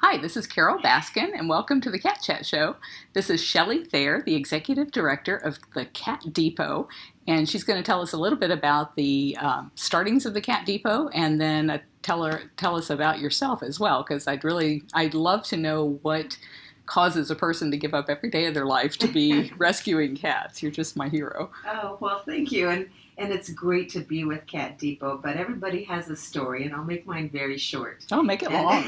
Hi, this is Carol Baskin, and welcome to the Cat Chat Show. This is Shelley Thayer, the Executive Director of the Cat Depot, and she's going to tell us a little bit about the startings of the Cat Depot, and then tell us about yourself as well, because I'd love to know what causes a person to give up every day of their life to be rescuing cats. You're just my hero. Oh, well, thank you. And it's great to be with Cat Depot, but everybody has a story, and I'll make mine very short. Oh, make it long.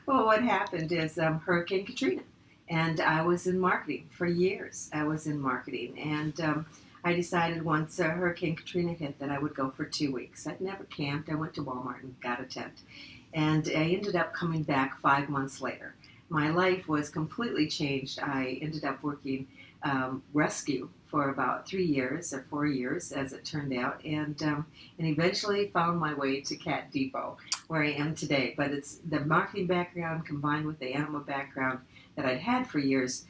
Well, what happened is Hurricane Katrina, and I was in marketing for years. I was in marketing, and I decided once Hurricane Katrina hit that I would go for 2 weeks. I'd never camped. I went to Walmart and got a tent, and I ended up coming back 5 months later. My life was completely changed. I ended up working rescue for about 3 years or 4 years, as it turned out, and eventually found my way to Cat Depot, where I am today. But it's the marketing background combined with the animal background that I'd had for years,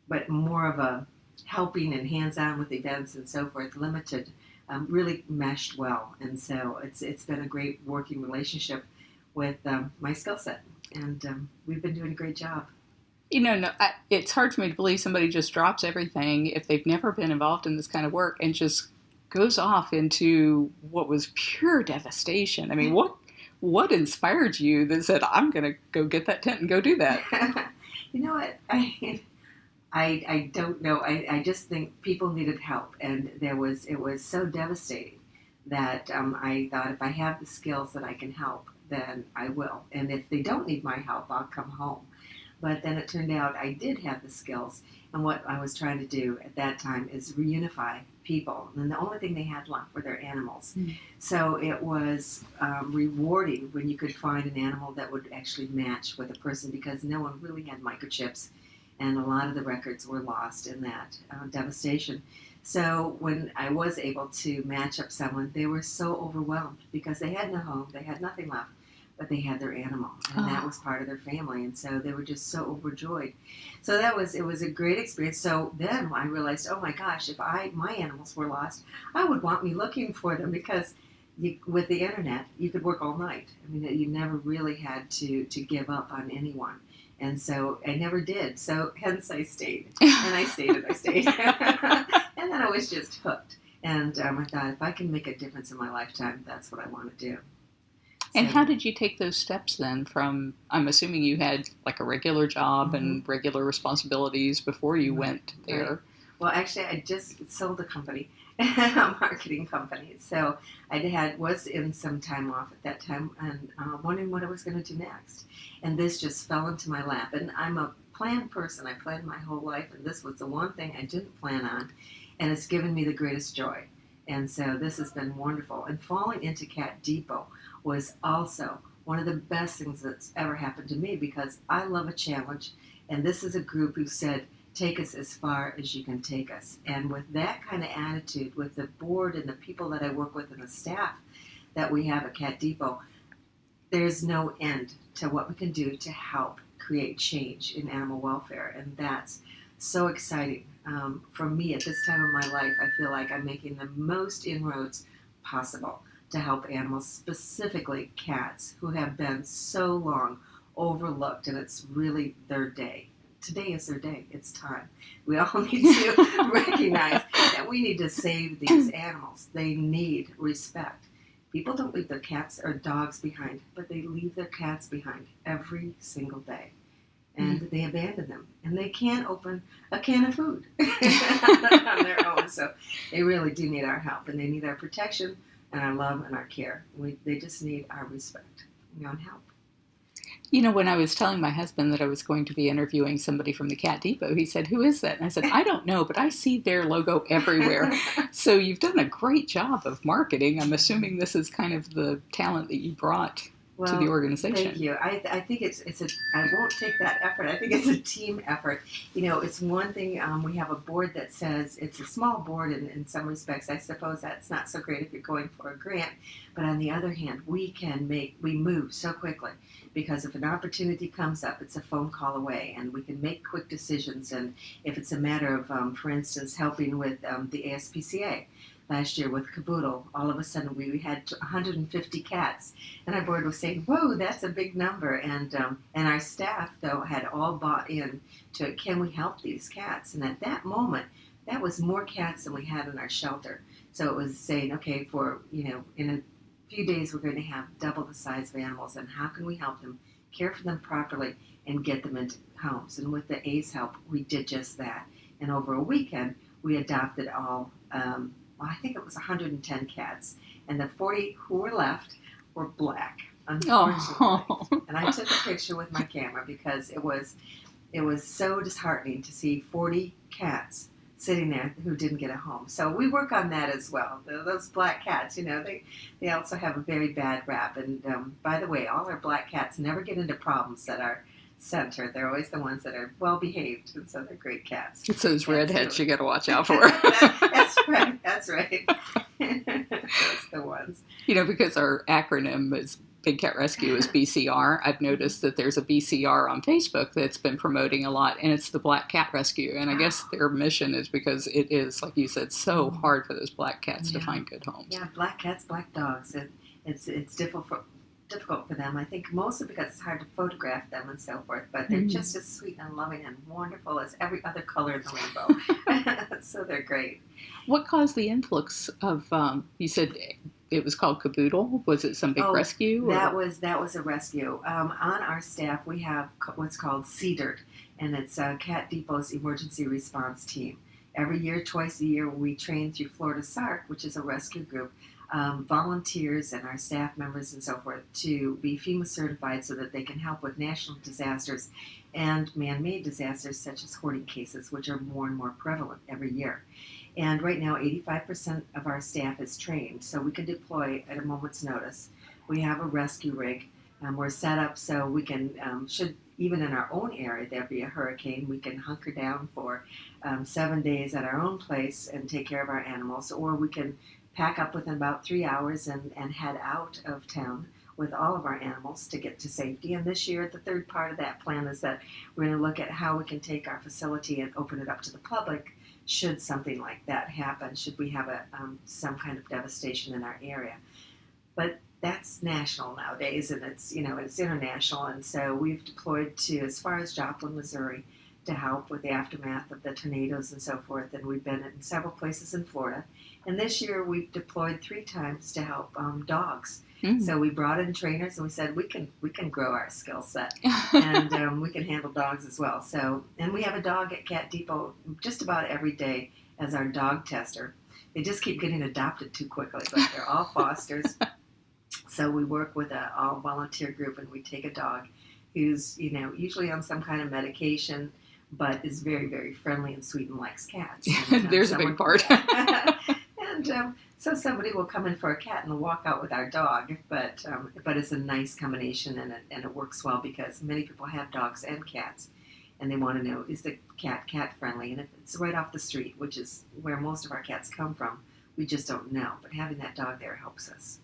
but more of a helping and hands-on with events and so forth, limited, really meshed well. And so it's been a great working relationship with my skill set, and we've been doing a great job. It's hard for me to believe somebody just drops everything if they've never been involved in this kind of work and just goes off into what was pure devastation. I mean, what inspired you that said, I'm going to go get that tent and go do that? You know what? I don't know. I just think people needed help, and it was so devastating that I thought if I have the skills that I can help, then I will. And if they don't need my help, I'll come home. But then it turned out I did have the skills, and what I was trying to do at that time is reunify people. And the only thing they had left were their animals. Mm. So it was rewarding when you could find an animal that would actually match with a person, because no one really had microchips, and a lot of the records were lost in that devastation. So when I was able to match up someone, they were so overwhelmed because they had no home, they had nothing left. But they had their animal, and that was part of their family, and so they were just so overjoyed. So it was a great experience. So then I realized, oh my gosh, if my animals were lost, I would want me looking for them, because with the internet, you could work all night. I mean, you never really had to give up on anyone, and so I never did. So hence I stayed, and I stayed, and I stayed, and then I was just hooked. And I thought, if I can make a difference in my lifetime, that's what I want to do. And how did you take those steps then from, I'm assuming you had like a regular job mm-hmm. and regular responsibilities before you went there. Right. Well, actually, I just sold a company, a marketing company. So I was in some time off at that time, and wondering what I was going to do next. And this just fell into my lap. And I'm a planned person. I planned my whole life, and this was the one thing I didn't plan on. And it's given me the greatest joy. And so this has been wonderful. And falling into Cat Depot was also one of the best things that's ever happened to me, because I love a challenge, and this is a group who said, take us as far as you can take us. And with that kind of attitude, with the board and the people that I work with and the staff that we have at Cat Depot, there's no end to what we can do to help create change in animal welfare, and that's so exciting. For me at this time of my life, I feel like I'm making the most inroads possible to help animals, specifically cats, who have been so long overlooked, and it's really their day. Today is their day. It's time. We all need to recognize that we need to save these animals. They need respect. People don't leave their cats or dogs behind, but they leave their cats behind every single day. And they abandon them. And they can't open a can of food on their own. So they really do need our help, and they need our protection and our love and our care. They just need our respect and help. You know, when I was telling my husband that I was going to be interviewing somebody from the Cat Depot, he said, who is that? And I said, I don't know, but I see their logo everywhere. So you've done a great job of marketing. I'm assuming this is kind of the talent that you brought to the organization. Thank you. I think I won't take that effort. I think it's a team effort. You know, it's one thing, we have a board that says, it's a small board in some respects. I suppose that's not so great if you're going for a grant. But on the other hand, we move so quickly, because if an opportunity comes up, it's a phone call away, and we can make quick decisions. And if it's a matter of, for instance, helping with the ASPCA, last year with Caboodle. All of a sudden, we had 150 cats, and our board was saying, "Whoa, that's a big number!" And our staff, though, had all bought in to, can we help these cats? And at that moment, that was more cats than we had in our shelter. So it was saying, okay, for in a few days, we're going to have double the size of animals, and how can we help them, care for them properly, and get them into homes? And with the A's help, we did just that. And over a weekend, we adopted all, I think it was 110 cats. And the 40 who were left were black, unfortunately. Oh. And I took a picture with my camera because it was so disheartening to see 40 cats sitting there who didn't get a home. So we work on that as well. Those black cats, they also have a very bad rap. And by the way, all our black cats never get into problems at our center. They're always the ones that are well behaved, and so they're great cats. It's those redheads you got to watch out for. That's right. That's right. Those the ones. Because our acronym is Big Cat Rescue is BCR. I've noticed that there's a BCR on Facebook that's been promoting a lot, and it's the Black Cat Rescue. And I guess their mission is because it is, like you said, so hard for those black cats to find good homes. Yeah, black cats, black dogs. It's difficult for them. I think mostly because it's hard to photograph them and so forth, but they're just as sweet and loving and wonderful as every other color in the rainbow. So they're great. What caused the influx of, you said it was called Caboodle? Was it some big rescue? Or? That was a rescue. On our staff, we have what's called CDERT, and it's Cat Depot's emergency response team. Every year, twice a year, we train through Florida SARC, which is a rescue group, volunteers and our staff members and so forth to be FEMA certified so that they can help with national disasters and man-made disasters such as hoarding cases, which are more and more prevalent every year. And right now, 85% of our staff is trained, so we can deploy at a moment's notice. We have a rescue rig. We're set up so we can, should even in our own area there be a hurricane, we can hunker down for 7 days at our own place and take care of our animals, or we can pack up within about 3 hours and head out of town with all of our animals to get to safety. And this year, the third part of that plan is that we're going to look at how we can take our facility and open it up to the public should something like that happen, should we have some kind of devastation in our area. But that's national nowadays, and it's international, and so we've deployed to as far as Joplin, Missouri, to help with the aftermath of the tornadoes and so forth, and we've been in several places in Florida. And this year we've deployed 3 times to help dogs. So we brought in trainers and we said we can grow our skill set and we can handle dogs as well. So, and we have a dog at Cat Depot just about every day as our dog tester. They just keep getting adopted too quickly, but they're all fosters. So we work with an all volunteer group and we take a dog who's usually on some kind of medication, but is very, very friendly and sweet and likes cats. And, there's a big part. And so somebody will come in for a cat and they'll walk out with our dog, but it's a nice combination and it works well because many people have dogs and cats, and they want to know, is the cat friendly? And if it's right off the street, which is where most of our cats come from, we just don't know. But having that dog there helps us.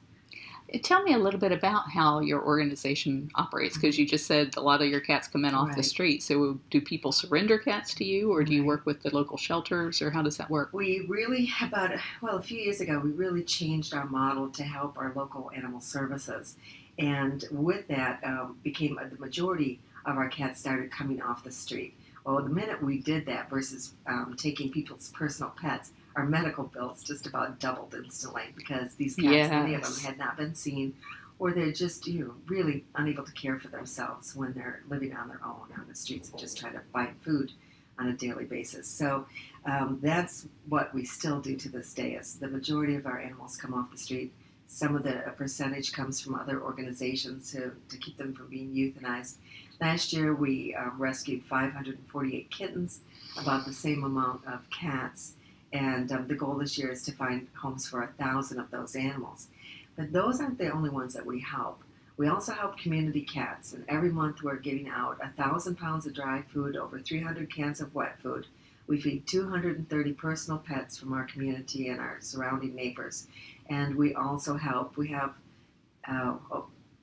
Tell me a little bit about how your organization operates, because you just said a lot of your cats come in off the street. So do people surrender cats to you, or do you work with the local shelters, or how does that work? We really, a few years ago, we really changed our model to help our local animal services. And with that, became the majority of our cats started coming off the street. Well, the minute we did that versus taking people's personal pets, our medical bills just about doubled instantly because these cats, many of them had not been seen, or they're just really unable to care for themselves when they're living on their own on the streets and just trying to find food on a daily basis. So that's what we still do to this day. Is the majority of our animals come off the street. Some of the percentage comes from other organizations to keep them from being euthanized. Last year we rescued 548 kittens, about the same amount of cats. And the goal this year is to find homes for 1,000 of those animals. But those aren't the only ones that we help. We also help community cats, and every month we're giving out 1,000 pounds of dry food, over 300 cans of wet food. We feed 230 personal pets from our community and our surrounding neighbors. And we also help, we have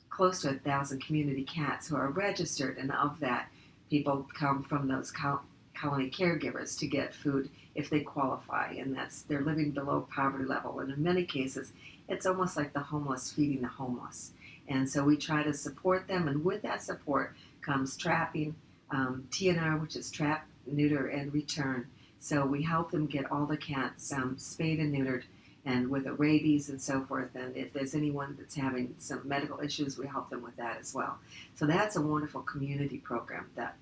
close to 1,000 community cats who are registered, and of that, people come from those colony caregivers to get food if they qualify, and they're living below poverty level. And in many cases, it's almost like the homeless feeding the homeless. And so we try to support them, and with that support comes trapping, TNR, which is trap, neuter, and return. So we help them get all the cats spayed and neutered, and with the rabies and so forth. And if there's anyone that's having some medical issues, we help them with that as well. So that's a wonderful community program that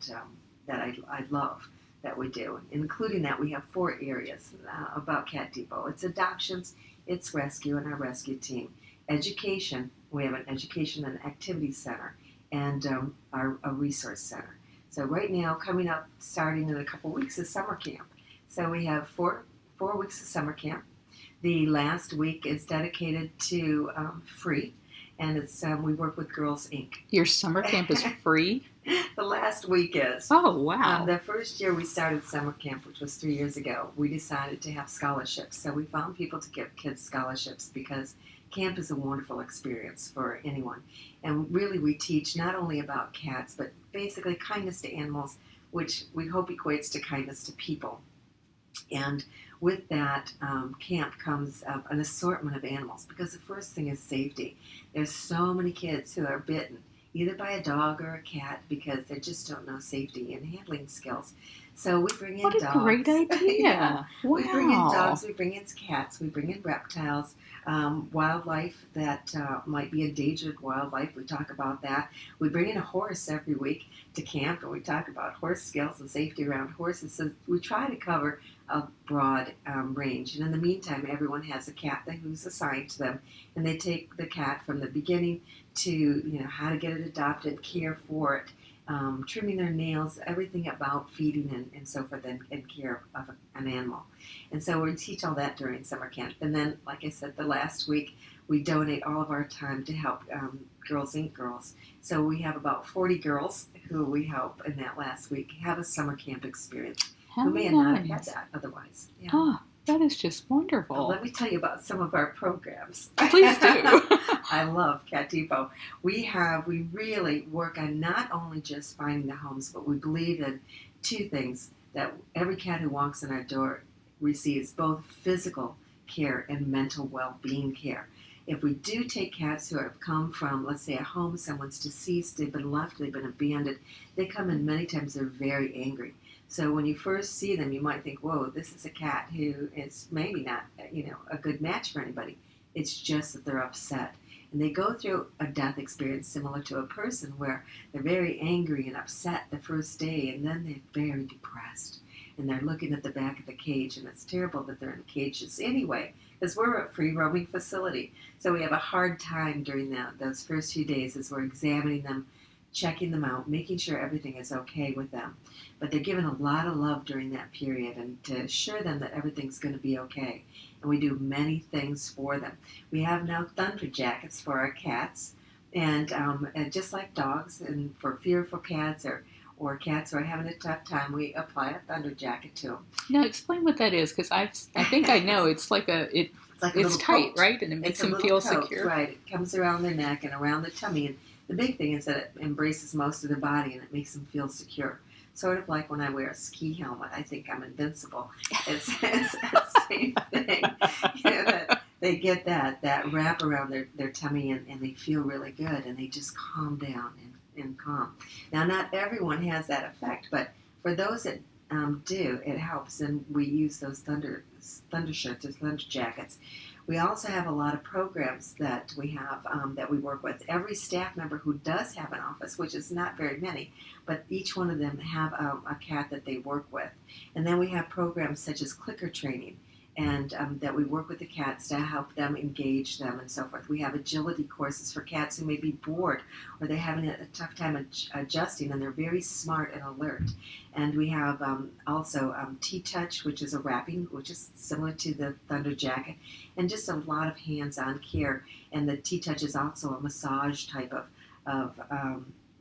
I love that we do. Including that, we have 4 areas about Cat Depot. It's adoptions, it's rescue, and our rescue team. Education, we have an education and activity center, and a resource center. So right now, coming up, starting in a couple weeks, is summer camp. So we have four weeks of summer camp. The last week is dedicated to free, and it's we work with Girls Inc. Your summer camp is free? The last week is. Oh, wow. The first year we started summer camp, which was 3 years ago, we decided to have scholarships. So we found people to give kids scholarships because camp is a wonderful experience for anyone. And really we teach not only about cats, but basically kindness to animals, which we hope equates to kindness to people. And with that camp comes an assortment of animals, because the first thing is safety. There's so many kids who are bitten, either by a dog or a cat, because they just don't know safety and handling skills. So we bring in dogs. What a great idea. Yeah. Wow. We bring in dogs, we bring in cats, we bring in reptiles, wildlife that might be endangered wildlife. We talk about that. We bring in a horse every week to camp, and we talk about horse skills and safety around horses. So we try to cover a broad range. And in the meantime, everyone has a cat who's assigned to them, and they take the cat from the beginning to how to get it adopted, care for it, trimming their nails, everything about feeding and so forth, and care of an animal. And so we teach all that during summer camp. And then, like I said, the last week we donate all of our time to help Girls Inc. girls. So we have about 40 girls who we help in that last week have a summer camp experience. How who may not have had nice. that otherwise. Yeah. Oh, that is just wonderful. Well, let me tell you about some of our programs. Please do. I love Cat Depot. We really work on not only just finding the homes, but we believe in 2 things: that every cat who walks in our door receives both physical care and mental well-being care. If we do take cats who have come from, let's say, a home, someone's deceased, they've been left, they've been abandoned, they come in many times, they're very angry. So when you first see them, you might think, whoa, this is a cat who is maybe not, a good match for anybody. It's just that they're upset. And they go through a death experience similar to a person, where they're very angry and upset the first day, and then they're very depressed. And they're looking at the back of the cage, and it's terrible that they're in cages anyway, because we're a free roaming facility. So we have a hard time during those first few days as we're examining them, checking them out, making sure everything is okay with them. But they're given a lot of love during that period, and to assure them that everything's going to be okay. And we do many things for them. We have now thunder jackets for our cats, and just like dogs, and for fearful cats or cats who are having a tough time, we apply a thunder jacket to them. Now explain what that is, because I think I know. It's like it's little tight, coat. right? And it makes It's a them little feel coat, secure. Right. It comes around their neck and around the tummy. And the big thing is that it embraces most of the body, and it makes them feel secure. Sort of like when I wear a ski helmet, I think I'm invincible. It's the same thing. That they get that wrap around their tummy, and they feel really good, and they just calm down and calm. Now, not everyone has that effect, but for those that do, it helps, and we use those thunder shirts or thunder jackets. We also have a lot of programs that we have that we work with. Every staff member who does have an office, which is not very many, but each one of them have a cat that they work with. And then we have programs such as clicker training, and that we work with the cats to help them engage them and so forth. We have agility courses for cats who may be bored, or they're having a tough time adjusting, and they're very smart and alert. And we have also T-Touch, which is a wrapping, which is similar to the thunder jacket, and just a lot of hands-on care. And the T-Touch is also a massage type of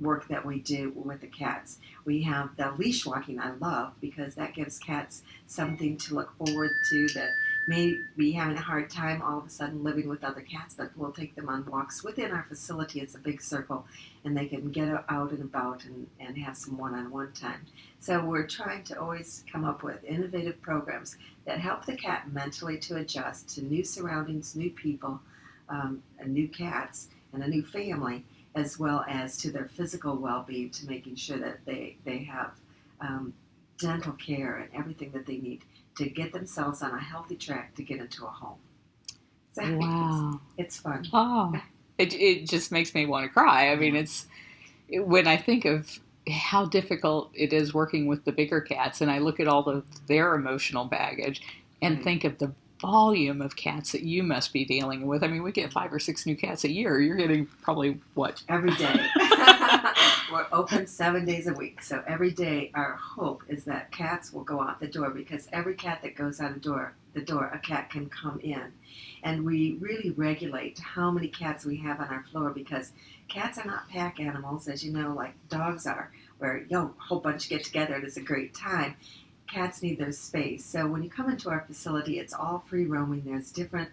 work that we do with the cats. We have the leash walking I love, because that gives cats something to look forward to, that may be having a hard time all of a sudden living with other cats, but we'll take them on walks within our facility. It's a big circle, and they can get out and about and have some one-on-one time. So we're trying to always come up with innovative programs that help the cat mentally to adjust to new surroundings, new people, and new cats, and a new family, as well as to their physical well-being, to making sure that they have dental care and everything that they need to get themselves on a healthy track to get into a home. So Wow. it's fun. Oh, it just makes me want to cry. I mean, when I think of how difficult it is working with the bigger cats, and I look at all of their emotional baggage and Right. think of the volume of cats that you must be dealing with. I mean, we get 5 or 6 new cats a year. You're getting probably what? Every day. We're open 7 days a week. So every day our hope is that cats will go out the door, because every cat that goes out the door, a cat can come in. And we really regulate how many cats we have on our floor, because cats are not pack animals, as you know, like dogs are, where a whole bunch get together and it's a great time. Cats need their space. So when you come into our facility, it's all free roaming. There's different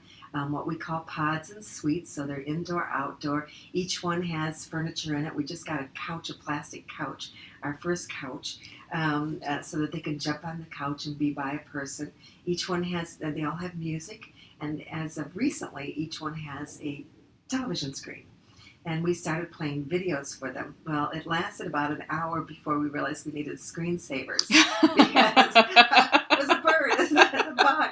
what we call pods and suites, so they're indoor, outdoor. Each one has furniture in it. We just got a plastic couch, our first couch, so that they can jump on the couch and be by a person. Each one they all have music, and as of recently, each one has a television screen. And we started playing videos for them. Well, it lasted about an hour before we realized we needed screensavers, because it was a bird, it was a bug.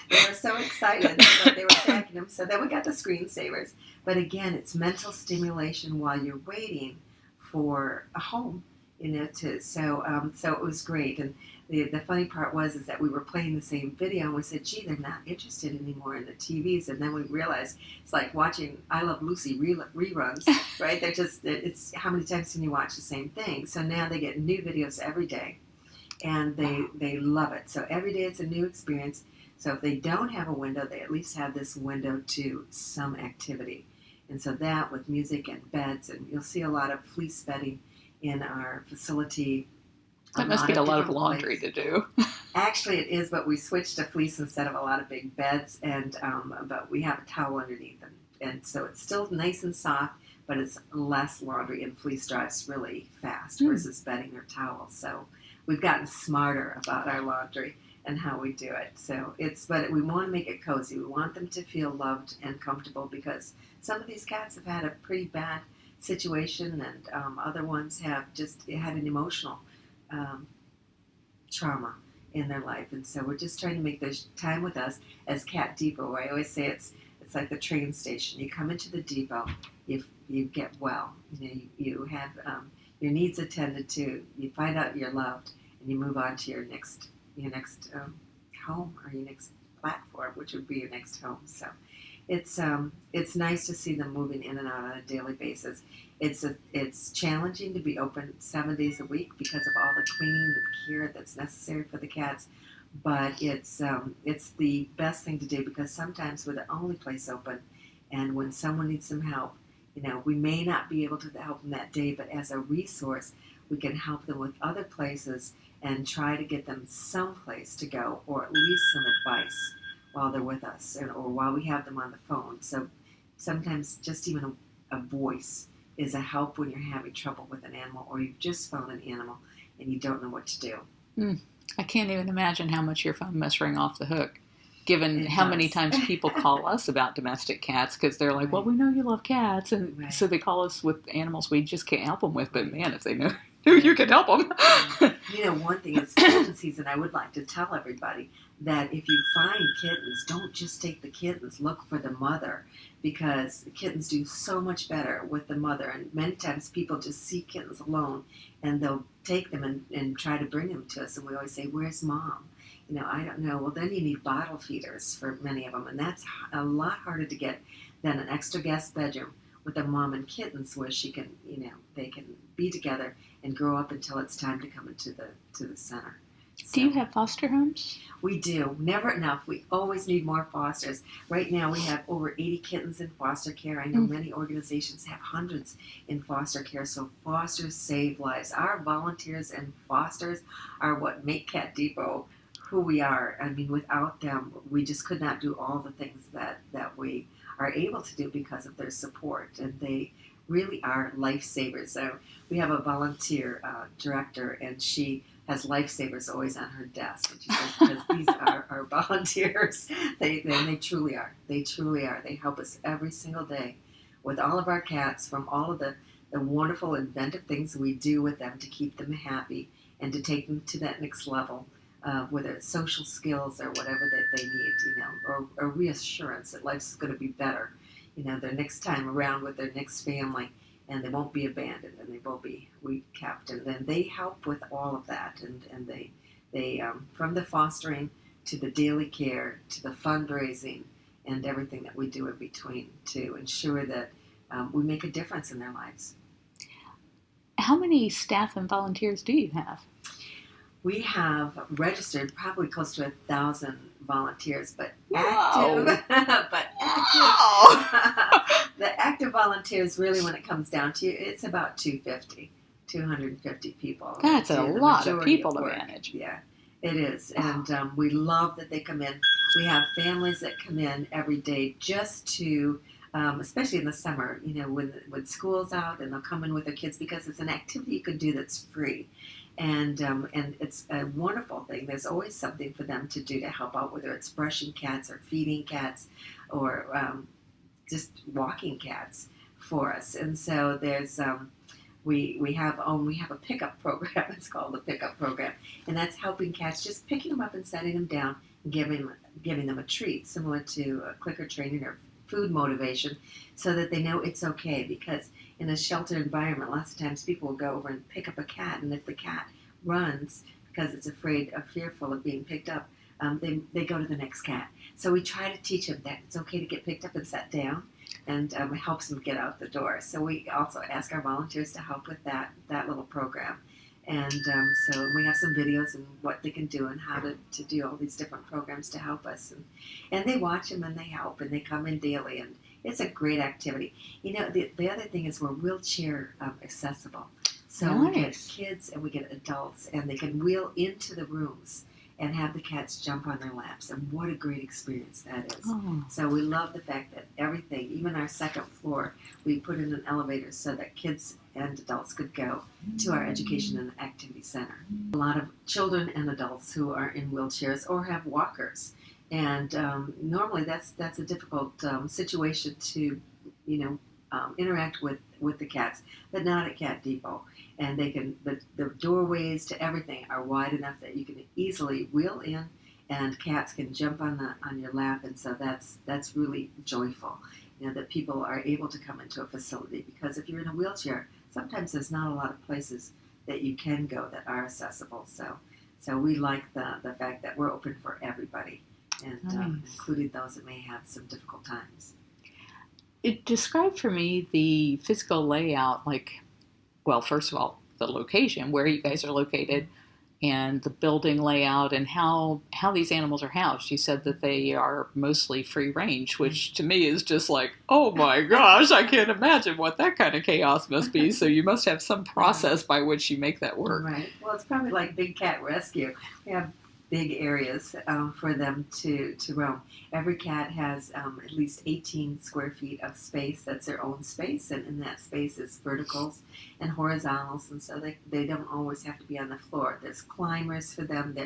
They were so excited that they were attacking them. So then we got the screensavers. But again, it's mental stimulation while you're waiting for a home, so it was great. And the funny part is that we were playing the same video, and we said, gee, they're not interested anymore in the TVs. And then we realized it's like watching I Love Lucy reruns, right? It's how many times can you watch the same thing? So now they get new videos every day, and they love it. So every day it's a new experience. So if they don't have a window, they at least have this window to some activity. And so that, with music and beds, and you'll see a lot of fleece bedding in our facility. That must be a lot of laundry to do. Actually, it is, but we switched to fleece instead of a lot of big beds, and but we have a towel underneath them, and so it's still nice and soft, but it's less laundry, and fleece dries really fast versus bedding or towels. So we've gotten smarter about our laundry and how we do it. So but we want to make it cozy. We want them to feel loved and comfortable, because some of these cats have had a pretty bad situation, and other ones have just had an emotional trauma in their life, and so we're just trying to make this time with us as Cat Depot. I always say it's like the train station. You come into the depot, you get well, you have your needs attended to, you find out you're loved, and you move on to your next home, or your next platform, which would be your next home. So it's nice to see them moving in and out on a daily basis. It's challenging to be open 7 days a week because of all the cleaning and care that's necessary for the cats, but it's the best thing to do, because sometimes we're the only place open, and when someone needs some help, we may not be able to help them that day, but as a resource, we can help them with other places and try to get them someplace to go, or at least some advice while they're with us, or while we have them on the phone. So sometimes just even a voice is a help when you're having trouble with an animal, or you've just found an animal and you don't know what to do. I can't even imagine how much your phone must ring off the hook, given It how does. many times people call us about domestic cats, because they're like, Right. well, we know you love cats, and Right. so they call us with animals we just can't help them with, but man, if they knew you could help them. One thing is kitten season. I would like to tell everybody that if you find kittens, don't just take the kittens. Look for the mother, because the kittens do so much better with the mother. And many times people just see kittens alone, and they'll take them and try to bring them to us. And we always say, "Where's mom?" I don't know. Well, then you need bottle feeders for many of them, and that's a lot harder to get than an extra guest bedroom with a mom and kittens, where she can, they can be together and grow up until it's time to come into the center. Do you have foster homes? We do. Never enough. We always need more fosters. Right now we have over 80 kittens in foster care. I know many organizations have hundreds in foster care, so fosters save lives. Our volunteers and fosters are what make Cat Depot who we are. I mean, without them, we just could not do all the things that we are able to do because of their support, and they really are lifesavers. So we have a volunteer director, and she has lifesavers always on her desk. And she says, because these are our volunteers, they truly are. They truly are. They help us every single day with all of our cats, from all of the wonderful inventive things we do with them to keep them happy and to take them to that next level, whether it's social skills or whatever that they need, or reassurance that life's going to be better, their next time around with their next family, and they won't be abandoned and they will be kept. And then they help with all of that, and they from the fostering to the daily care to the fundraising and everything that we do in between to ensure that we make a difference in their lives. How many staff and volunteers do you have? We have registered probably close to 1,000 volunteers, but Wow. the active volunteers, really, when it comes down to it, it's about 250 people. That's a lot of people to work. manage. Yeah, it is, and we love that they come in. We have families that come in every day just to, especially in the summer, when school's out, and they'll come in with their kids because it's an activity you can do that's free. And it's a wonderful thing. There's always something for them to do to help out, whether it's brushing cats or feeding cats or just walking cats for us. And so there's we have a pickup program. It's called the pickup program, and that's helping cats, just picking them up and setting them down and giving them a treat, similar to clicker training or food motivation, so that they know it's okay. Because in a shelter environment, lots of times people will go over and pick up a cat, and if the cat runs because it's afraid or fearful of being picked up, they go to the next cat. So we try to teach them that it's okay to get picked up and set down, and it helps them get out the door. So we also ask our volunteers to help with that little program. And so we have some videos and what they can do and how to do all these different programs to help us. And they watch them and they help, and they come in daily, and it's a great activity. The other thing is we're wheelchair accessible. So Nice. We get kids and we get adults, and they can wheel into the rooms and have the cats jump on their laps. And what a great experience that is. Oh. So we love the fact that everything, even our second floor, we put in an elevator so that kids and adults could go to our education and activity center. A lot of children and adults who are in wheelchairs or have walkers. And normally that's a difficult situation to, interact with the cats, but not at Cat Depot. And they can, the doorways to everything are wide enough that you can easily wheel in, and cats can jump on your lap. And so that's really joyful, that people are able to come into a facility, because if you're in a wheelchair, sometimes there's not a lot of places that you can go that are accessible. So we like the fact that we're open for everybody, and Nice. including those that may have some difficult times. Describe for me the physical layout, first of all, the location, where you guys are located, and the building layout, and how these animals are housed. You said that they are mostly free range, which to me is just like, oh my gosh, I can't imagine what that kind of chaos must be. So you must have some process by which you make that work. Right. Well, it's probably like Big Cat Rescue. We have big areas for them to roam. Every cat has at least 18 square feet of space. That's their own space, and in that space is verticals and horizontals, and so they don't always have to be on the floor. There's climbers for them.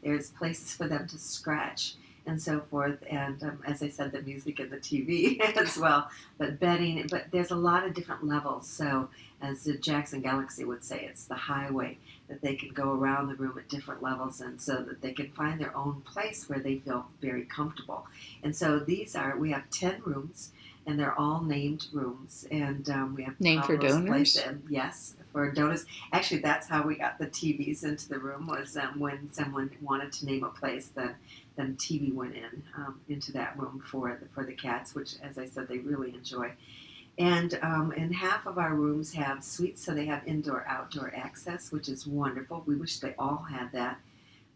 There's places for them to scratch and so forth, and as I said, the music and the TV as well, but bedding. But there's a lot of different levels. So as the Jackson Galaxy would say, it's the highway, that they can go around the room at different levels, and so that they can find their own place where they feel very comfortable. And so we have 10 rooms, and they're all named rooms, and we have Named for Pablo's donors? Place, and yes, for donors. Actually, that's how we got the TVs into the room, was when someone wanted to name a place, then TV went into that room for the cats, which, as I said, they really enjoy. And half of our rooms have suites, so they have indoor-outdoor access, which is wonderful. We wish they all had that.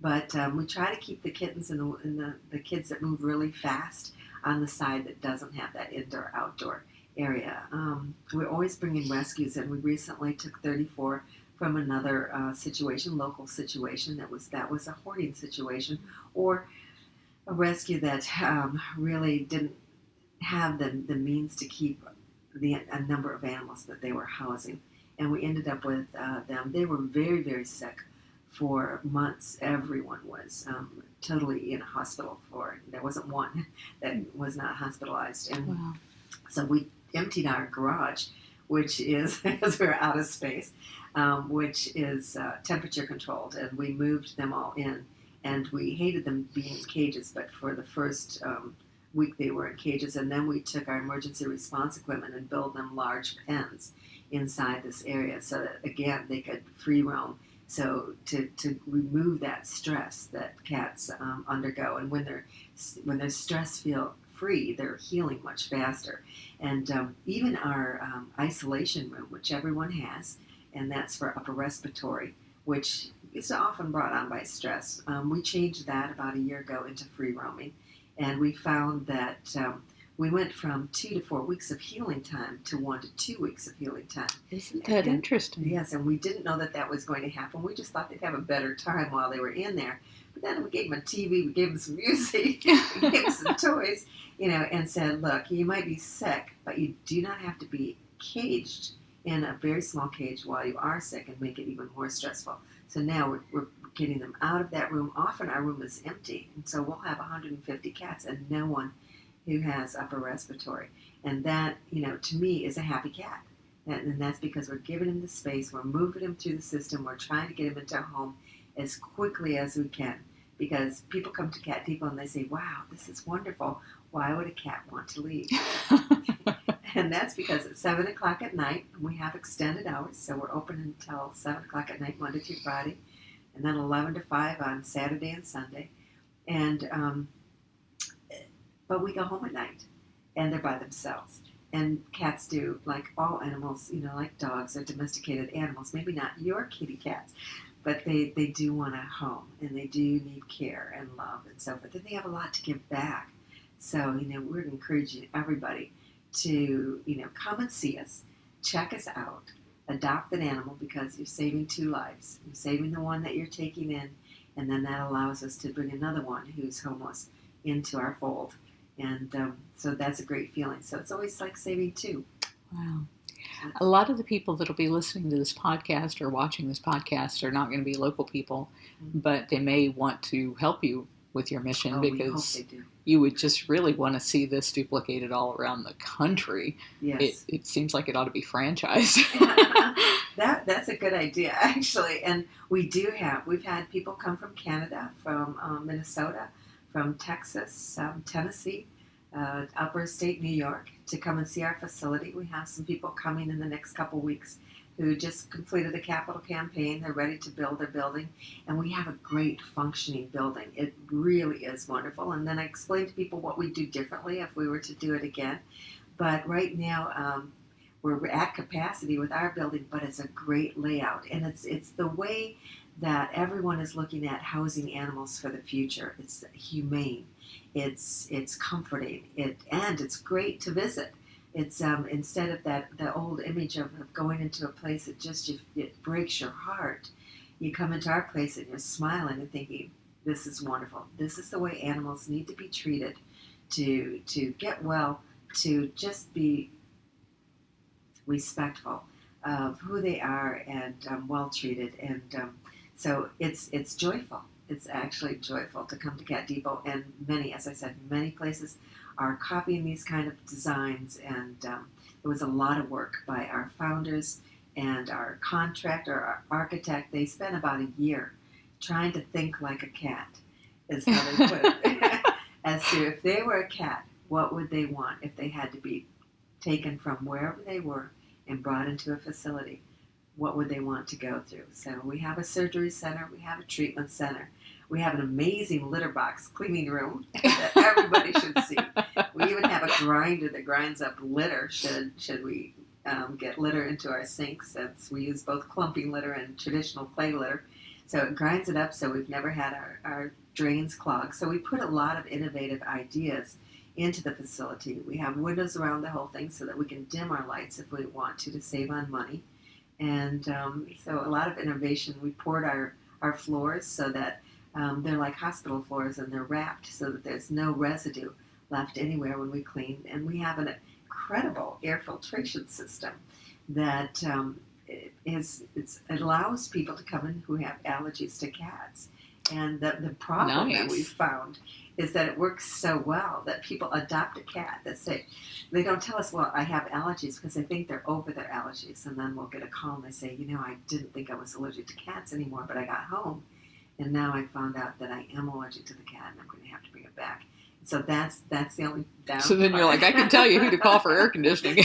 But we try to keep the kittens and the kids that move really fast on the side that doesn't have that indoor-outdoor. area. We're always bringing rescues, and we recently took 34 from another situation, local situation that was a hoarding situation, or a rescue that really didn't have the means to keep a number of animals that they were housing. And we ended up with them. They were very, very sick for months. Everyone was totally in a hospital there wasn't one that was not hospitalized. And Wow. so we emptied our garage, which is, because we were out of space, which is temperature controlled, and we moved them all in. And we hated them being in cages, but for the first week they were in cages, and then we took our emergency response equipment and built them large pens inside this area so that, again, they could free roam. So to remove that stress that cats undergo, and when they're stress feel free, they're healing much faster. And even our isolation room, which everyone has, and that's for upper respiratory, which is often brought on by stress. We changed that about a year ago into free roaming, and we found that we went from 2 to 4 weeks of healing time to 1 to 2 weeks of healing time. Isn't that interesting? Yes, and we didn't know that was going to happen. We just thought they'd have a better time while they were in there. But then we gave them a TV, we gave them some music, we gave them some toys, and said, look, you might be sick, but you do not have to be caged in a very small cage while you are sick and make it even more stressful. So now we're getting them out of that room. Often our room is empty, and so we'll have 150 cats and no one who has upper respiratory. And that, to me, is a happy cat. And that's because we're giving him the space, we're moving him through the system, we're trying to get him into a home as quickly as we can. Because people come to Cat Depot and they say, wow, this is wonderful. Why would a cat want to leave? And that's because it's 7 o'clock at night, and we have extended hours, so we're open until 7 o'clock at night, Monday through Friday, and then 11 to 5 on Saturday and Sunday. And but we go home at night, and they're by themselves. And cats do, like all animals, like dogs are domesticated animals, maybe not your kitty cats, but they do want a home, and they do need care and love and so forth. And they have a lot to give back. So, we're encouraging everybody to, come and see us, check us out, adopt an animal, because you're saving 2 lives. You're saving the one that you're taking in, and then that allows us to bring another one who's homeless into our fold. And so that's a great feeling. So it's always like saving 2. Wow. A lot of the people that will be listening to this podcast or watching this podcast are not going to be local people, but they may want to help you with your mission, because we hope they do. You would just really want to see this duplicated all around the country. Yes. It seems like it ought to be franchised. That's a good idea, actually. And we've had people come from Canada, from Minnesota, from Texas, Tennessee, upper state New York, to come and see our facility. We have some people coming in the next couple weeks who just completed the capital campaign. They're ready to build their building, and we have a great functioning building. It really is wonderful. And then I explained to people what we do differently if we were to do it again. But right now, we're at capacity with our building, but it's a great layout, and it's the way that everyone is looking at housing animals for the future. It's humane, it's comforting, and it's great to visit. It's instead of the old image of going into a place that it breaks your heart. You come into our place and you're smiling and thinking, this is wonderful. This is the way animals need to be treated to get well, to just be respectful of who they are and well treated. And so it's joyful. It's actually joyful to come to Cat Depot, and many places are copying these kind of designs, and it was a lot of work by our founders and our contractor, our architect. They spent about a year trying to think like a cat, is how they put it, as to if they were a cat, what would they want if they had to be taken from wherever they were and brought into a facility. What would they want to go through? So we have a surgery center, we have a treatment center, we have an amazing litter box cleaning room that everybody should see. We even have a grinder that grinds up litter should we get litter into our sinks, since we use both clumping litter and traditional clay litter. So it grinds it up, so we've never had our drains clogged. So we put a lot of innovative ideas into the facility. We have windows around the whole thing so that we can dim our lights if we want to save on money. And so a lot of innovation. We poured our floors so that they're like hospital floors, and they're wrapped so that there's no residue left anywhere when we clean. And we have an incredible air filtration system that it allows people to come in who have allergies to cats. And the problem that we've found is that it works so well that people adopt a cat that say, they don't tell us, well, I have allergies, because they think they're over their allergies. And then we'll get a call and they say, I didn't think I was allergic to cats anymore, but I got home and now I found out that I am allergic to the cat and I'm going to have to bring it back. So that's the only down. So then you're like, I can tell you who to call for air conditioning.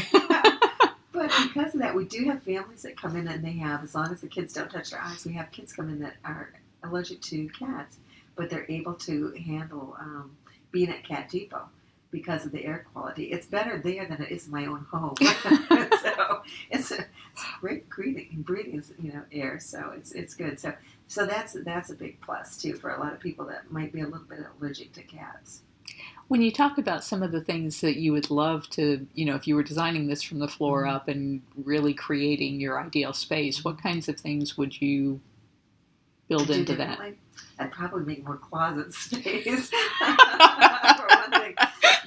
But because of that, we do have families that come in and they have, as long as the kids don't touch their eyes, we have kids come in that are allergic to cats, but they're able to handle being at Cat Depot because of the air quality. It's better there than it is in my own home. So it's great breathing, air. So it's good. So that's a big plus too for a lot of people that might be a little bit allergic to cats. When you talk about some of the things that you would love to, if you were designing this from the floor up and really creating your ideal space, what kinds of things would you build into that? I'd probably make more closet space for one thing.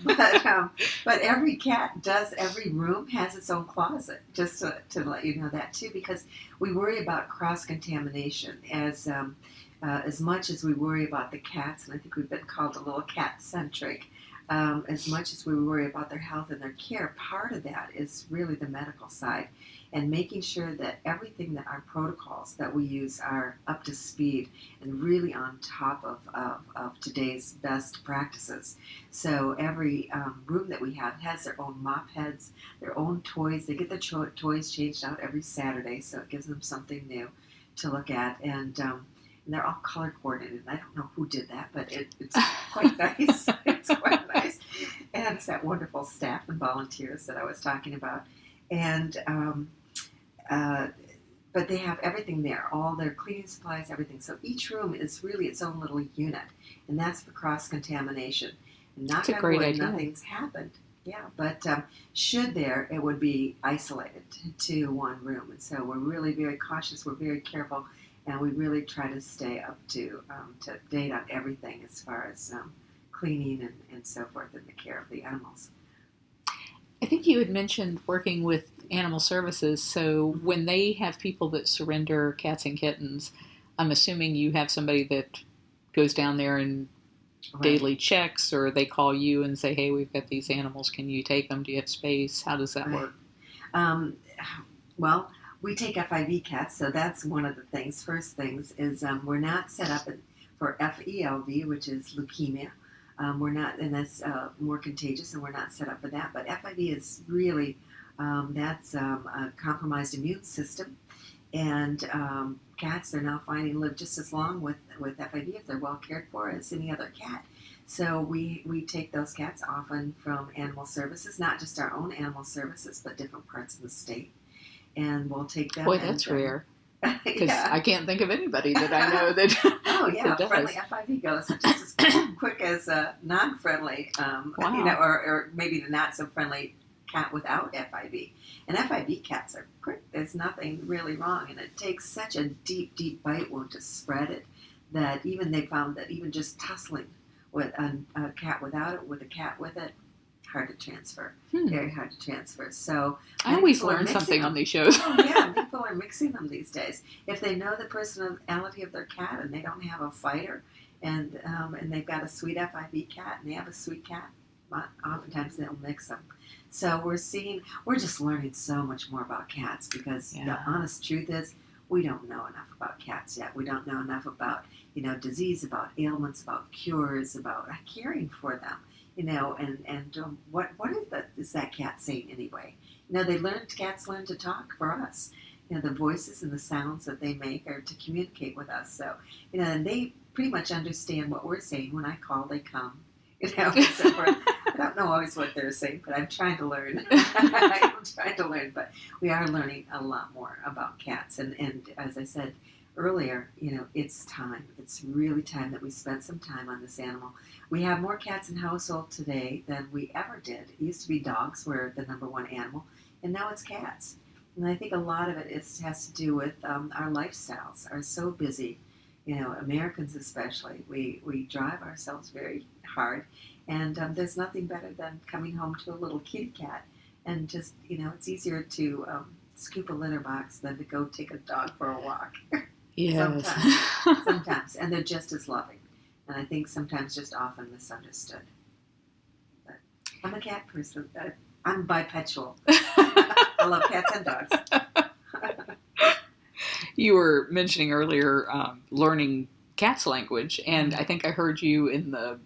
But every cat does, every room has its own closet, just to let you know that too, because we worry about cross-contamination as much as we worry about the cats, and I think we've been called a little cat-centric, as much as we worry about their health and their care. Part of that is really the medical side and making sure that everything that our protocols that we use are up to speed and really on top of today's best practices. So every room that we have has their own mop heads, their own toys. They get their toys changed out every Saturday, so it gives them something new to look at. And they're all color coordinated. I don't know who did that, but it's quite nice. It's quite nice. And it's that wonderful staff and volunteers that I was talking about. And but they have everything there, all their cleaning supplies, everything. So each room is really its own little unit, and that's for cross-contamination. And that's a great idea. Nothing's happened. Yeah, but should there, it would be isolated to one room. And so we're really very cautious. We're very careful. And we really try to stay up to date on everything as far as cleaning and so forth and the care of the animals. I think you had mentioned working with animal services. So when they have people that surrender cats and kittens, I'm assuming you have somebody that goes down there and daily checks, or they call you and say, hey, we've got these animals. Can you take them? Do you have space? How does that work? Well, we take FIV cats, so that's one of the things. First things is we're not set up for FELV, which is leukemia. We're not, and that's more contagious, and we're not set up for that. But FIV is really, that's a compromised immune system. And cats, they're now finding, live just as long with FIV if they're well cared for as any other cat. So we take those cats often from animal services, not just our own animal services, but different parts of the state. And we'll take them. Boy, that's rare. Because I can't think of anybody that I know that. Oh yeah, that friendly FIV goes just as quick as non-friendly, wow. or maybe the not so friendly cat without FIV. And FIV cats are quick. There's nothing really wrong, and it takes such a deep bite wound to spread it that even they found that even just tussling with a cat without it, with a cat with it, hard to transfer. Very hard to transfer. So I always learn something on these shows. Oh yeah, people are mixing them these days. If they know the personality of their cat and they don't have a fighter, and they've got a sweet FIV cat and they have a sweet cat, oftentimes they'll mix them. So we're just learning so much more about cats because the honest truth is we don't know enough about cats yet. We don't know enough about disease, about ailments, about cures, about caring for them. What is that cat saying anyway? Cats learn to talk for us. The voices and the sounds that they make are to communicate with us. So, and they pretty much understand what we're saying. When I call, they come. So I don't know always what they're saying, but I'm trying to learn. But we are learning a lot more about cats. And as I said earlier, it's time. It's really time that we spend some time on this animal. We have more cats in household today than we ever did. It used to be dogs were the number one animal, and now it's cats. And I think a lot of it has to do with our lifestyles are so busy. Americans especially, we drive ourselves very hard, and there's nothing better than coming home to a little kitty cat, and just it's easier to scoop a litter box than to go take a dog for a walk. Yes. Sometimes, and they're just as loving, and I think sometimes just often misunderstood. But I'm a cat person. I'm bipedal. I love cats and dogs. You were mentioning earlier learning cats' language, and I think I heard you in the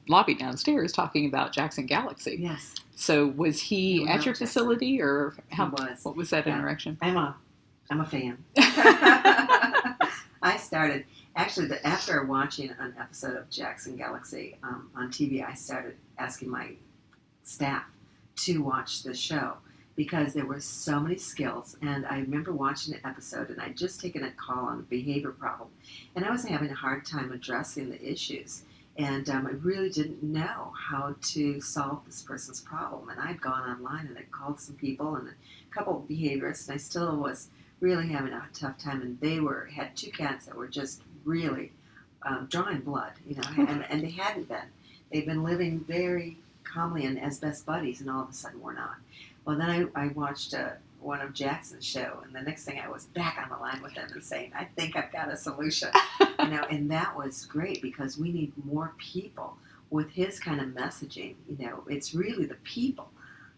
lobby downstairs talking about Jackson Galaxy. Yes. So was he at your facility, or how? He was. What was that interaction? I'm a fan. I started actually after watching an episode of Jackson Galaxy on TV. I started asking my staff to watch the show because there were so many skills. And I remember watching an episode, and I'd just taken a call on a behavior problem, and I was having a hard time addressing the issues. And I really didn't know how to solve this person's problem. And I'd gone online and I'd called some people and a couple of behaviorists, and I still was really having a tough time. And they had two cats that were just really drawing blood, and they hadn't been. They'd been living very calmly and as best buddies, and all of a sudden we're not. Well, then I watched one of Jackson's show, and the next thing I was back on the line with them and saying, I think I've got a solution. And that was great because we need more people with his kind of messaging. It's really the people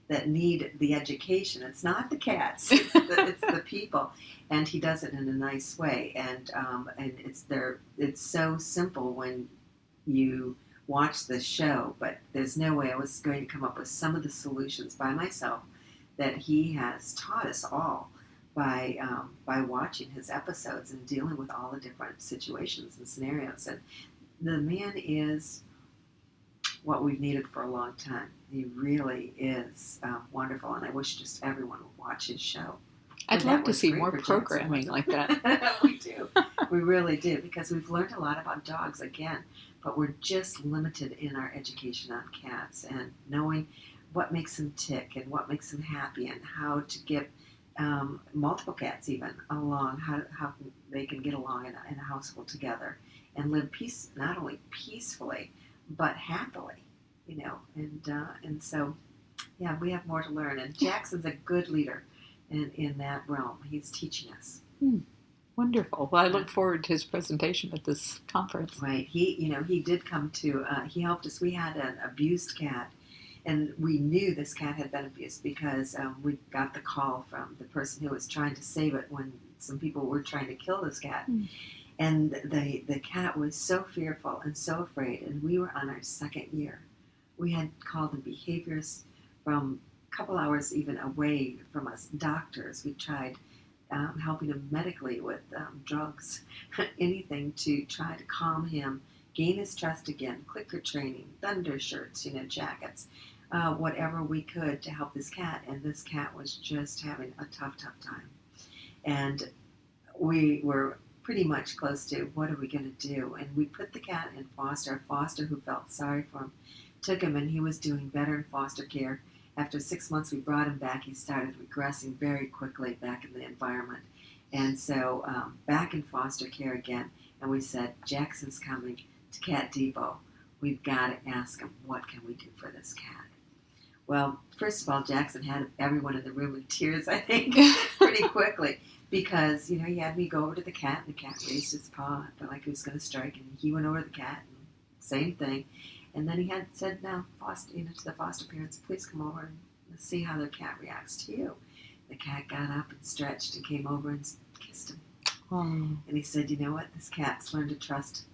that need the education. It's not the cats. It's the people, and he does it in a nice way. And it's so simple when you watch the show, but there's no way I was going to come up with some of the solutions by myself that he has taught us all by watching his episodes and dealing with all the different situations and scenarios. And the man is what we've needed for a long time. He really is wonderful, and I wish just everyone would watch his show. I'd love to see more programming like that. We do. We really do, because we've learned a lot about dogs again, but we're just limited in our education on cats and knowing what makes them tick and what makes them happy and how to get multiple cats even along, how they can get along in a household together and live not only peacefully but happily, and so yeah, we have more to learn, and Jackson's a good leader in that realm. He's teaching us. Wonderful. Well, I look forward to his presentation at this conference. Right. He did come to, he helped us. We had an abused cat, and we knew this cat had been abused because we got the call from the person who was trying to save it when some people were trying to kill this cat. And the cat was so fearful and so afraid, and we were on our second year. We had called in behaviorists from a couple hours even away from us, doctors. We tried helping him medically with drugs, anything to try to calm him, gain his trust again, clicker training, thunder shirts, jackets, whatever we could to help this cat. And this cat was just having a tough time. And we were pretty much close to, what are we going to do? And we put the cat in foster. A foster who felt sorry for him took him, and he was doing better in foster care. After 6 months, we brought him back. He started regressing very quickly back in the environment. And so back in foster care again, and we said, Jackson's coming to Cat Depot. We've got to ask him, what can we do for this cat? Well, first of all, Jackson had everyone in the room in tears, I think, pretty quickly. Because, he had me go over to the cat, and the cat raised his paw, felt like he was going to strike, and he went over to the cat, and same thing. And then he had said, now, to the foster parents, please come over and let's see how their cat reacts to you. The cat got up and stretched and came over and kissed him. And he said, you know what, this cat's learned to trust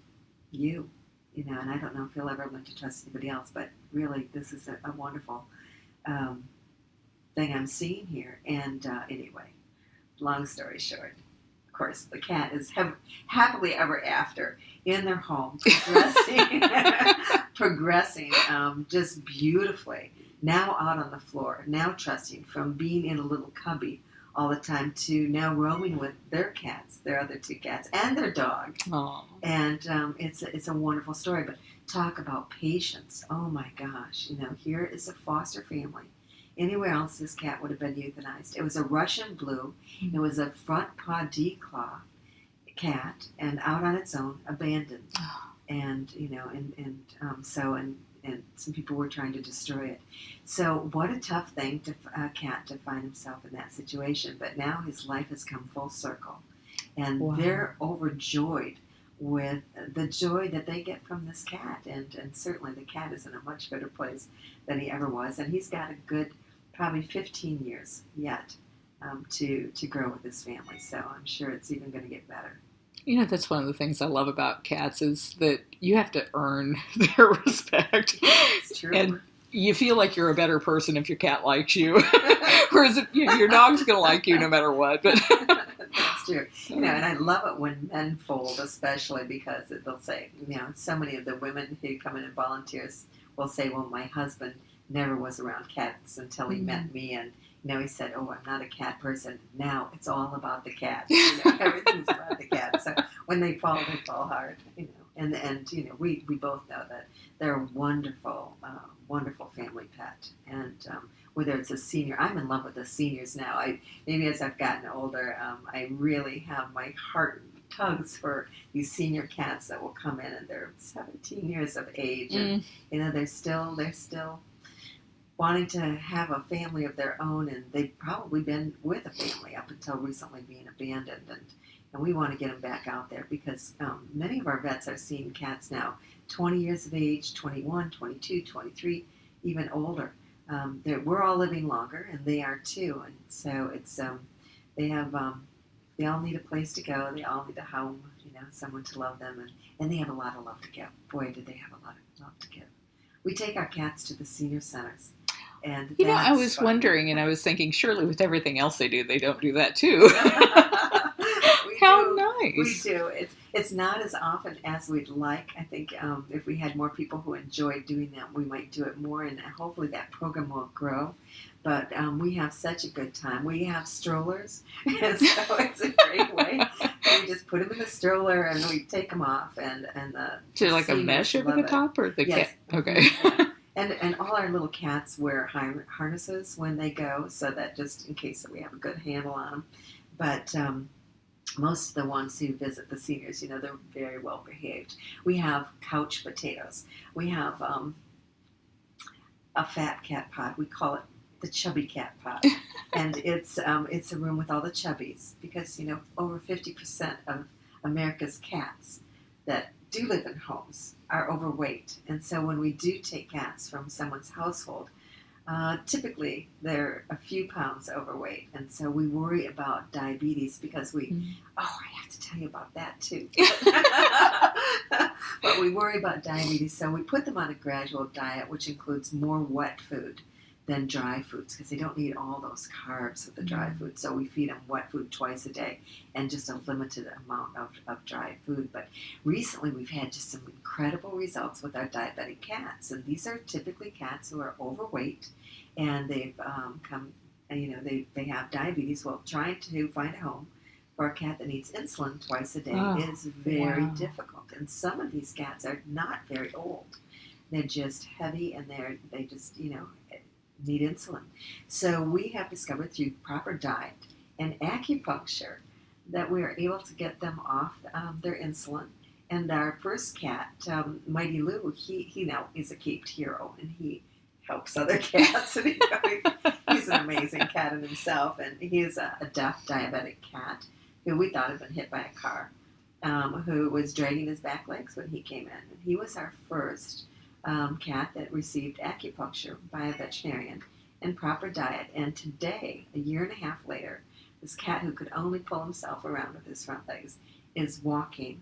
you. And I don't know if he'll ever learn to trust anybody else, but really, this is a wonderful thing I'm seeing here. And anyway, long story short, of course, the cat is happily ever after in their home, progressing just beautifully. Now out on the floor, now trusting, from being in a little cubby all the time to now roaming with their cats, their other two cats, and their dog. Oh. And it's a wonderful story. But talk about patience. Oh my gosh, here is a foster family. Anywhere else, this cat would have been euthanized. It was a Russian blue. It was a front paw declaw cat, and out on its own, abandoned. And and some people were trying to destroy it. So what a tough thing to a cat to find himself in that situation. But now his life has come full circle, and Wow. they're overjoyed with the joy that they get from this cat. And certainly the cat is in a much better place than he ever was, and he's got a good probably 15 years yet to grow with his family. So I'm sure it's even going to get better. That's one of the things I love about cats is that you have to earn their respect. It's true. And you feel like you're a better person if your cat likes you. Whereas your dog's going to like you no matter what. But That's true. And I love it when men fold, especially because they'll say, so many of the women who come in and volunteers will say, well, my husband never was around cats until he met me, and he said, oh, I'm not a cat person. Now it's all about the cat. Everything's about the cat. So when they fall hard. And we both know that they're a wonderful, wonderful family pet. And whether it's a senior, I'm in love with the seniors now. Maybe as I've gotten older, I really have my heart tugs for these senior cats that will come in, and they're 17 years of age, and they're still wanting to have a family of their own, and they've probably been with a family up until recently being abandoned, and we want to get them back out there because many of our vets are seeing cats now 20 years of age, 21, 22, 23, even older. We're all living longer, and they are too, and so it's they all need a place to go, they all need a home, someone to love them, and they have a lot of love to give. Boy, do they have a lot of love to give. We take our cats to the senior centers. And I was wondering, and I was thinking, surely with everything else they do, they don't do that too. How nice. We do. It's not as often as we'd like. I think if we had more people who enjoyed doing that, we might do it more, and hopefully that program will grow. But we have such a good time. We have strollers, and so it's a great way. We just put them in the stroller, and we take them off. So like a mesh over the top, or the yes. cat? Okay. Yeah. And all our little cats wear harnesses when they go, so that just in case that we have a good handle on them. But most of the ones who visit the seniors, they're very well behaved. We have couch potatoes. We have a fat cat pod. We call it the chubby cat pod, and it's a room with all the chubbies because over 50% of America's cats that do live in homes are overweight, and so when we do take cats from someone's household, typically they're a few pounds overweight, and so we worry about diabetes because I have to tell you about that too. But we worry about diabetes, so we put them on a gradual diet, which includes more wet food than dry foods because they don't need all those carbs with the dry food. So we feed them wet food twice a day and just a limited amount of dry food. But recently we've had just some incredible results with our diabetic cats. And these are typically cats who are overweight and they've they have diabetes. Well, trying to find a home for a cat that needs insulin twice a day is very difficult. And some of these cats are not very old. They're just heavy and they just, need insulin. So we have discovered through proper diet and acupuncture that we are able to get them off their insulin. And our first cat, Mighty Lou, he now is a caped hero, and he helps other cats. And he's an amazing cat in himself, and he is a deaf diabetic cat who we thought had been hit by a car, who was dragging his back legs when he came in. And he was our first cat that received acupuncture by a veterinarian and proper diet. And today, a year and a half later, this cat who could only pull himself around with his front legs is walking,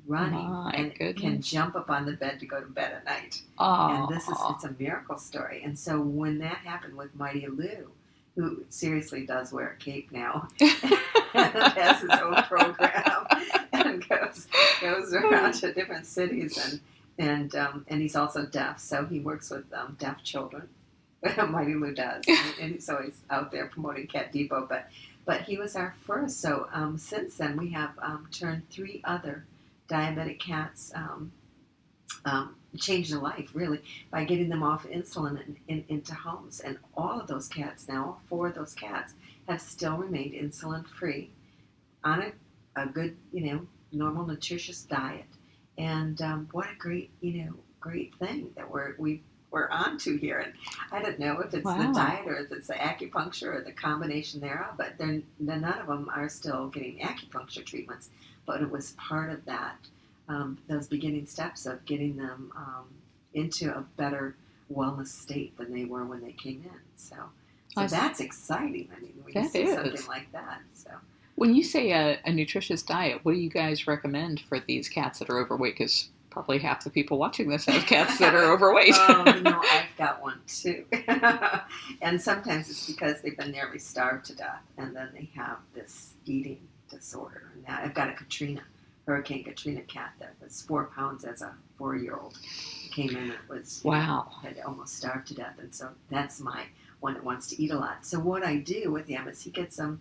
running, can jump up on the bed to go to bed at night. And it's a miracle story. And so when that happened with Mighty Lou, who seriously does wear a cape now and has his own program and goes around to different cities and he's also deaf, so he works with deaf children. Mighty Lou does, and he's always out there promoting Cat Depot. But But he was our first. So since then, we have turned 3 other diabetic cats, changed their life really by getting them off insulin and into homes. And all of those cats now, all 4 of those cats, have still remained insulin free on a good, normal nutritious diet. And what a great, great thing that we're on to here. And I don't know if it's the diet or if it's the acupuncture or the combination thereof, but none of them are still getting acupuncture treatments. But it was part of that, those beginning steps of getting them into a better wellness state than they were when they came in. So that's exciting. I mean, when you see something like that. So. When you say a nutritious diet, what do you guys recommend for these cats that are overweight? Because probably half the people watching this have cats that are overweight. I've got one too. And sometimes it's because they've been nearly starved to death, and then they have this eating disorder. And now I've got a Hurricane Katrina cat that was 4 pounds as a 4-year-old. Came in and was had almost starved to death, and so that's my one that wants to eat a lot. So what I do with him is he gets a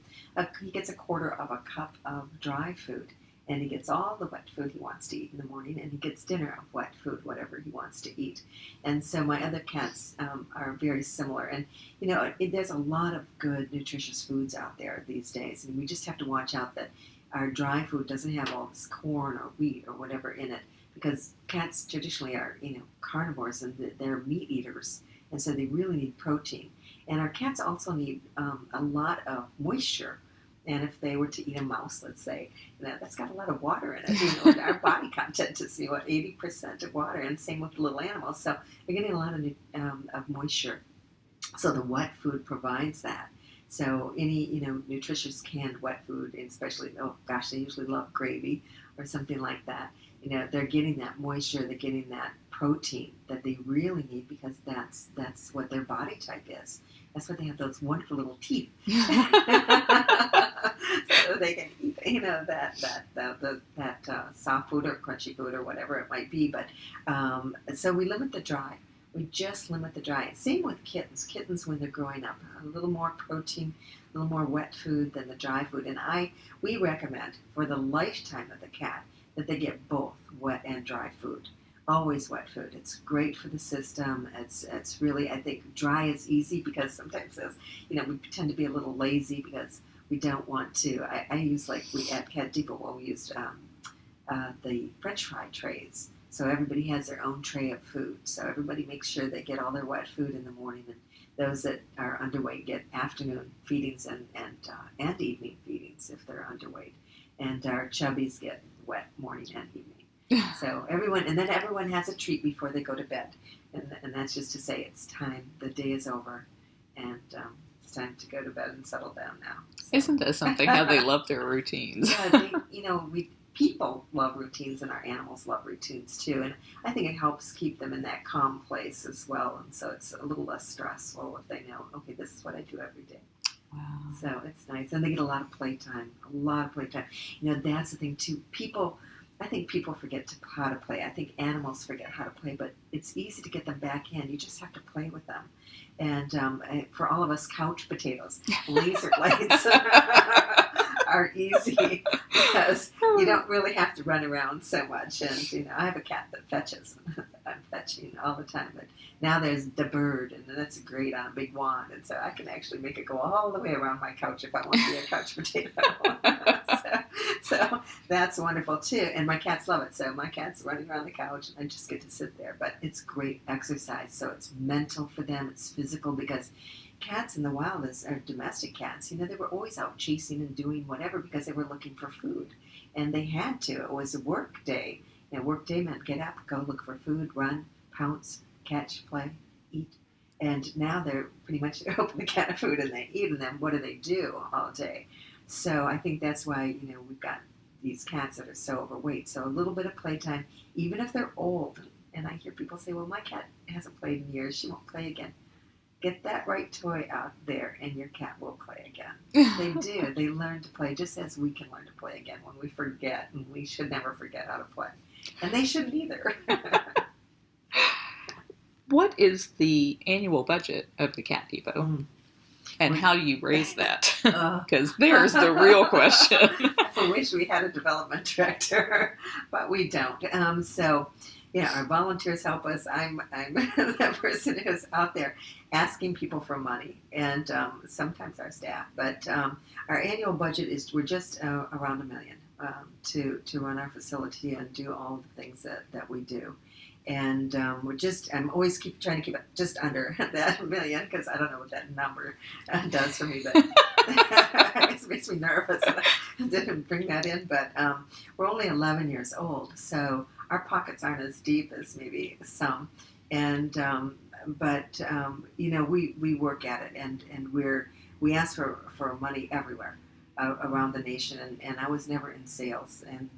quarter of a cup of dry food, and he gets all the wet food he wants to eat in the morning, and he gets dinner of wet food, whatever he wants to eat. And so my other cats are very similar. And there's a lot of good nutritious foods out there these days, and we just have to watch out that our dry food doesn't have all this corn or wheat or whatever in it, because cats traditionally are carnivores, and they're meat eaters, and so they really need protein. And our cats also need a lot of moisture. And if they were to eat a mouse, let's say, that's got a lot of water in it. Our body content is 80% of water, and same with little animals. So they're getting a lot of moisture. So the wet food provides that. So any nutritious canned wet food, and especially they usually love gravy or something like that. They're getting that moisture, they're getting that protein that they really need, because that's what their body type is. That's why they have those wonderful little teeth. So they can eat, that soft food or crunchy food or whatever it might be. But so we limit the dry. We just limit the dry. Same with kittens. Kittens, when they're growing up, a little more protein, a little more wet food than the dry food. And we recommend for the lifetime of the cat that they get both wet and dry food. Always wet food. It's great for the system. It's really, I think, dry is easy, because sometimes we tend to be a little lazy because we don't want to. I use, we at Cat Depot, we used the French fry trays. So everybody has their own tray of food. So everybody makes sure they get all their wet food in the morning, and those that are underweight get afternoon feedings and evening feedings if they're underweight. And our chubbies get wet morning and evening. So everyone has a treat before they go to bed, and that's just to say it's time. The day is over, and it's time to go to bed and settle down now. So. Isn't that something? How they love their routines? Yeah, people love routines, and our animals love routines too. And I think it helps keep them in that calm place as well. And so it's a little less stressful if they know, okay, this is what I do every day. Wow. So it's nice, and they get a lot of playtime. That's the thing too. I think people forget how to play. I think animals forget how to play, but it's easy to get them back in. You just have to play with them. And for all of us couch potatoes, laser blades are easy, because you don't really have to run around so much. And I have a cat that fetches. I'm fetching all the time, but now there's the bird, and that's great on a big wand, and so I can actually make it go all the way around my couch if I want to be a couch potato. So that's wonderful too, and my cats love it. So my cat's running around the couch, and I just get to sit there. But it's great exercise. So it's mental for them, it's physical, because cats in the wild are domestic cats. They were always out chasing and doing whatever because they were looking for food, and they had to. It was a work day. Work day meant get up, go look for food, run, pounce, catch, play, eat. And now they're pretty much open the can of food and they eat, and then what do they do all day? So I think that's why, we've got these cats that are so overweight. So a little bit of playtime, even if they're old. And I hear people say, well, my cat hasn't played in years. She won't play again. Get that right toy out there and your cat will play again. They do. They learn to play just as we can learn to play again when we forget. And we should never forget how to play. And they shouldn't either. What is the annual budget of the Cat Depot? And how do you raise that? Uh, Because there's the real question. I wish we had a development director, but we don't. So, our volunteers help us. I'm that person who's out there asking people for money, and sometimes our staff. But our annual budget we're just around $1 million to run our facility and do all the things that we do. And I'm always trying to keep it just under that $1 million, because I don't know what that number does for me, but it makes me nervous. I didn't bring that in, but we're only 11 years old, so our pockets aren't as deep as maybe some. And but we work at it, and we ask for money everywhere around the nation, and I was never in sales, and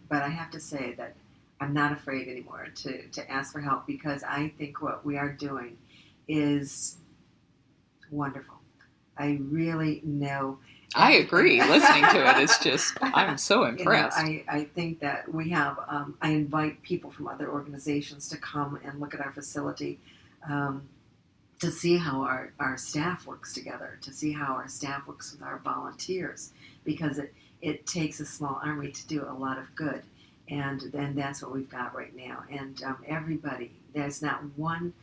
but I have to say that I'm not afraid anymore to ask for help, because I think what we are doing is wonderful. I really know. I agree. Listening to it is just, I'm so impressed. I think that we have, I invite people from other organizations to come and look at our facility, to see how our staff works together, to see how our staff works with our volunteers, because it takes a small army to do a lot of good. And then that's what we've got right now. And everybody, there's not one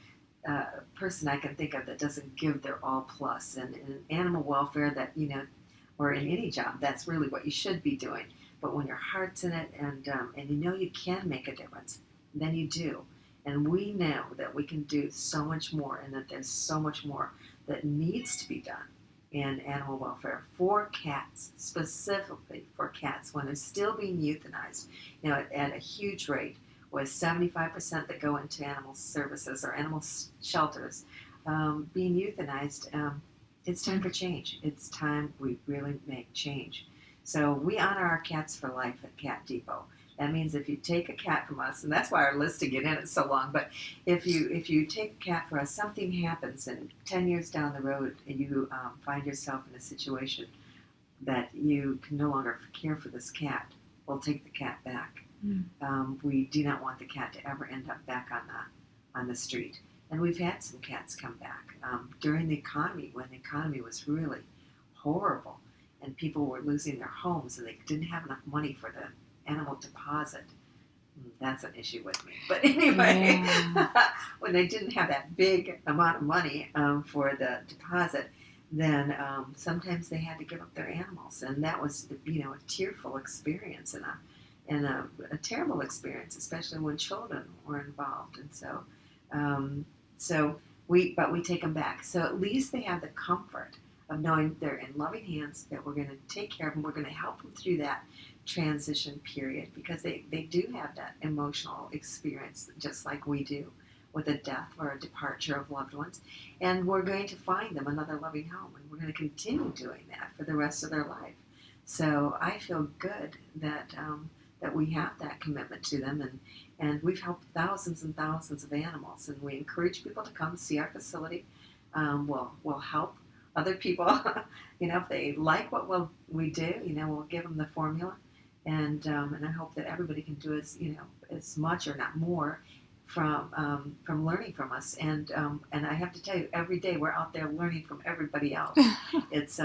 person I can think of that doesn't give their all plus. And in animal welfare, that or in any job, that's really what you should be doing. But when your heart's in it, and you can make a difference, then you do. And we know that we can do so much more, and that there's so much more that needs to be done in animal welfare for cats, specifically for cats, when they're still being euthanized, at a huge rate, with 75% that go into animal services or animal shelters being euthanized. It's time for change. It's time we really make change. So we honor our cats for life at Cat Depot. That means if you take a cat from us, and that's why our list to get in is so long, but if you take a cat for us, something happens, and 10 years down the road, and you find yourself in a situation that you can no longer care for this cat, we'll take the cat back. We do not want the cat to ever end up back on the street. And we've had some cats come back during the economy, when the economy was really horrible, and people were losing their homes, and they didn't have enough money for the animal deposit. That's an issue with me. But anyway, when they didn't have that big amount of money for the deposit, then sometimes they had to give up their animals, and that was a tearful experience and a terrible experience, especially when children were involved. And so we take them back. So at least they have the comfort of knowing they're in loving hands, that we're going to take care of them, we're going to help them through that transition period, because they do have that emotional experience just like we do with a death or a departure of loved ones, and we're going to find them another loving home, and we're going to continue doing that for the rest of their life. So I feel good that we have that commitment to them, and we've helped thousands and thousands of animals, and we encourage people to come see our facility. We'll help other people, if they like what we do, we'll give them the formula. And I hope that everybody can do as much or not more from learning from us. And I have to tell you, every day we're out there learning from everybody else. It's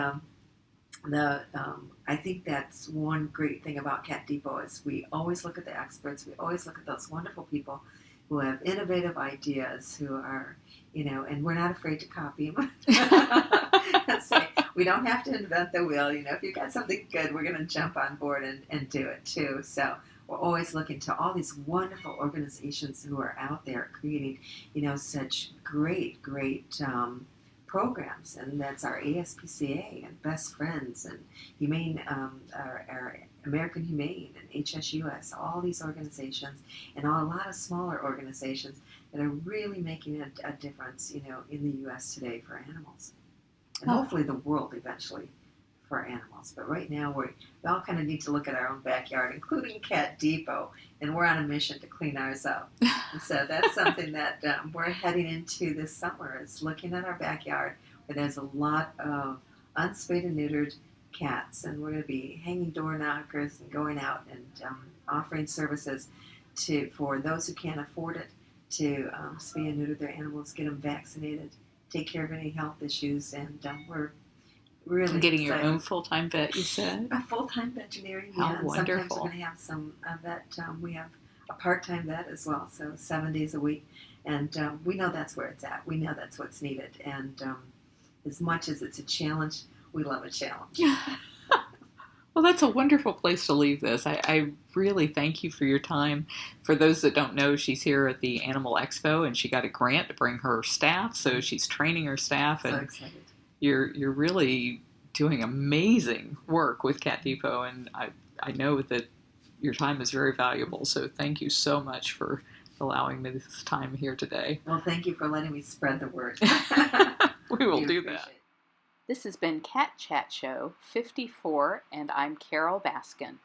I think that's one great thing about Cat Depot is we always look at the experts. We always look at those wonderful people who have innovative ideas, who are and we're not afraid to copy them. Say, we don't have to invent the wheel. If you've got something good, we're going to jump on board and do it too. So we're always looking to all these wonderful organizations who are out there creating, such great programs. And that's our ASPCA and Best Friends and Humane, our American Humane and HSUS, all these organizations, and a lot of smaller organizations that are really making a difference, in the U.S. today for animals. And hopefully the world eventually for animals. But right now we all kind of need to look at our own backyard, including Cat Depot, and we're on a mission to clean ours up. And so that's something that we're heading into this summer, is looking at our backyard where there's a lot of unspayed and neutered cats, and we're going to be hanging door knockers and going out and offering services for those who can't afford it to spay and neuter their animals, get them vaccinated, take care of any health issues, and we're really Getting your excited. own full-time vet, you said? A full-time veterinarian, How yeah. And sometimes wonderful. we're going to have some vet. We have a part-time vet as well, so 7 days a week. And we know that's where it's at. We know that's what's needed. And as much as it's a challenge, we love a challenge. Well, that's a wonderful place to leave this. I really thank you for your time. For those that don't know, she's here at the Animal Expo, and she got a grant to bring her staff, so she's training her staff. So And excited. you're really doing amazing work with Cat Depot, and I know that your time is very valuable. So thank you so much for allowing me this time here today. Well, thank you for letting me spread the word. We will We do appreciate that. it. This has been Cat Chat Show 54, and I'm Carol Baskin.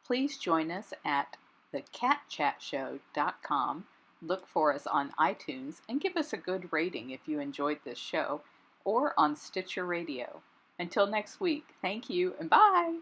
Please join us at thecatchatshow.com. Look for us on iTunes and give us a good rating if you enjoyed this show, or on Stitcher Radio. Until next week, thank you and bye!